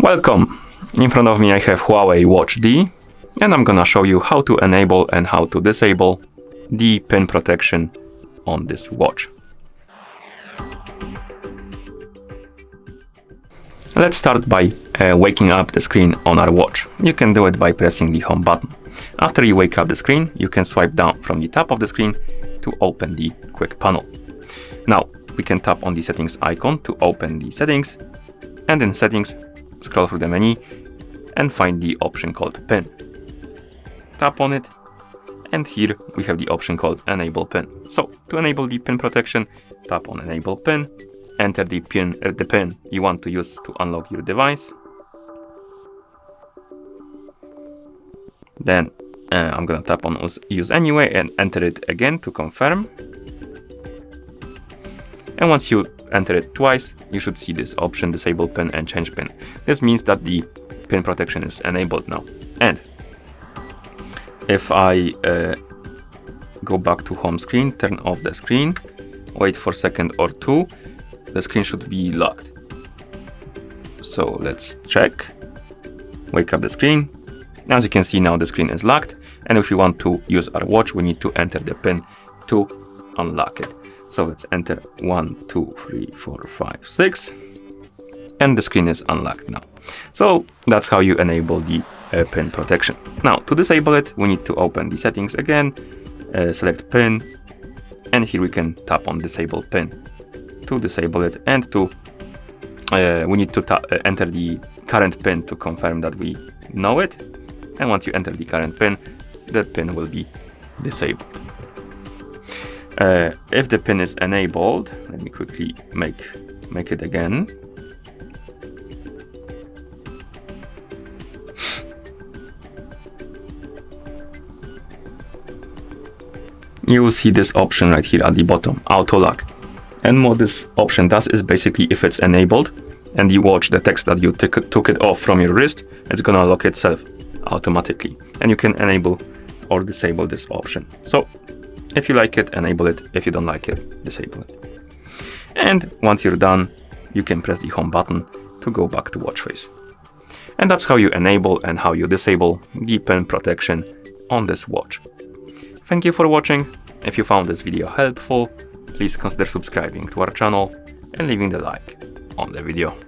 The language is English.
Welcome! In front of me I have Huawei Watch D, and I'm gonna show you how to enable and how to disable the pin protection on this watch. Let's start by waking up the screen on our watch. You can do it by pressing the home button. After you wake up the screen, you can swipe down from the top of the screen to open the quick panel. Now, we can tap on the settings icon to open the settings, and in settings, scroll through the menu and find the option called pin. Tap on it, and here we have the option called enable pin. So to enable the pin protection, tap on enable pin, enter the pin you want to use to unlock your device. Then I'm gonna tap on use anyway and enter it again to confirm. And once you enter it twice, you should see this option, disable pin and change pin. This means that the pin protection is enabled now. And if I go back to home screen, turn off the screen, wait for a second or two, the screen should be locked. So let's check. Wake up the screen. As you can see now the screen is locked, and if we want to use our watch, we need to enter the pin to unlock it. So let's enter 1, 2, 3, 4, 5, 6, and the screen is unlocked now. So that's how you enable the pin protection. Now to disable it, we need to open the settings again, select pin, and here we can tap on disable pin to disable it, and to we need to enter the current pin to confirm that we know it. And once you enter the current pin, the pin will be disabled. If the pin is enabled, let me quickly make it again. You will see this option right here at the bottom, auto lock. And what this option does is basically, if it's enabled and you watch the text that you took it off from your wrist, it's gonna lock itself automatically, and you can enable or disable this option. So if you like it, enable it. If you don't like it, disable it. And once you're done, you can press the home button to go back to watch face. And that's how you enable and how you disable the pin protection on this watch. Thank you for watching. If you found this video helpful, please consider subscribing to our channel and leaving the like on the video.